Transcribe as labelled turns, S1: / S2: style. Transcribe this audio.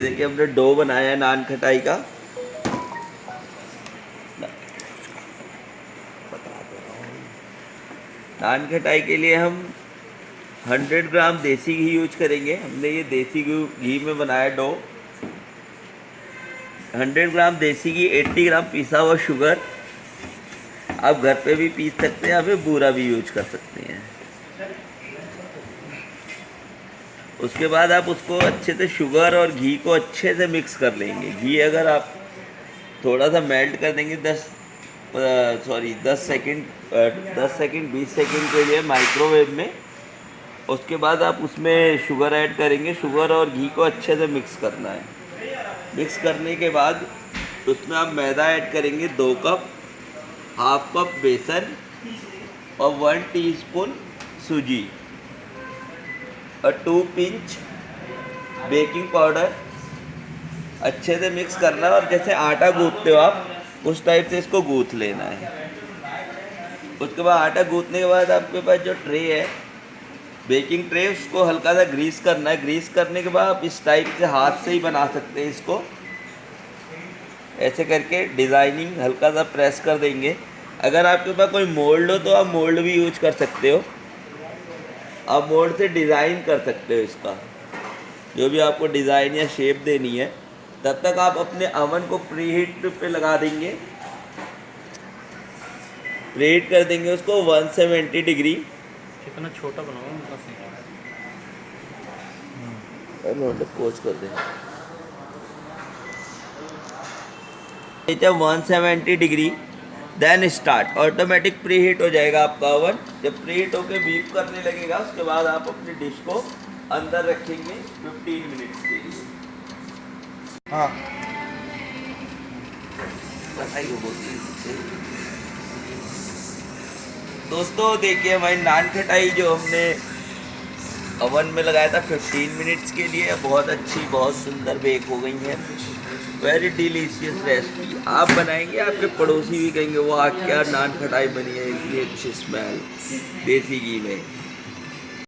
S1: देखिए हमने डो बनाया है नान खटाई का। नान खटाई के लिए हम 100 ग्राम देसी घी यूज करेंगे। हमने ये देसी घी में बनाया डो। 100 ग्राम देसी घी, 80 ग्राम पिसा हुआ शुगर। आप घर पे भी पीस सकते हैं या फिर बूरा भी यूज कर सकते हैं। उसके बाद आप उसको अच्छे से शुगर और घी को अच्छे से मिक्स कर लेंगे। घी अगर आप थोड़ा सा मेल्ट कर देंगे 10 सेकंड 20 सेकंड के लिए माइक्रोवेव में। उसके बाद आप उसमें शुगर ऐड करेंगे। शुगर और घी को अच्छे से मिक्स करना है। मिक्स करने के बाद उसमें आप मैदा ऐड करेंगे 2 कप, हाफ कप बेसन और 1 टीस्पून सूजी और 2 पिंच बेकिंग पाउडर। अच्छे से मिक्स करना है और जैसे आटा गूंथते हो आप उस टाइप से इसको गूंथ लेना है। उसके बाद आटा गूंथने के बाद आपके पास जो ट्रे है, बेकिंग ट्रे, उसको हल्का सा ग्रीस करना है। ग्रीस करने के बाद आप इस टाइप से हाथ से ही बना सकते हैं। इसको ऐसे करके डिज़ाइनिंग हल्का सा प्रेस कर देंगे। अगर आपके पास कोई मोल्ड हो तो आप मोल्ड भी यूज कर सकते हो। आप मोल्ड से डिज़ाइन कर सकते हो इसका, जो भी आपको डिज़ाइन या शेप देनी है। तब तक आप अपने अवन को प्रीहीट पे लगा देंगे। प्रीहीट कर देंगे उसको 170 डिग्री।
S2: कितना छोटा बनाऊंगा
S1: पोज कर दें। जब 170 degree then start, automatic preheat हो जाएगा आपका अवन। जब प्रीहीट होकर बीप करने लगेगा उसके बाद आप अपनी डिश को अंदर रखेंगे 15 मिनट्स के लिए। हाँ दोस्तों, देखिए हमारी नान खटाई जो हमने ओवन में लगाया था 15 मिनट्स के लिए, बहुत अच्छी, बहुत सुंदर बेक हो गई है। Very delicious recipe. आप बनाएंगे, आपके पड़ोसी भी कहेंगे वाह क्या नान खटाई बनी है, इतनी अच्छी स्मेल देसी घी में।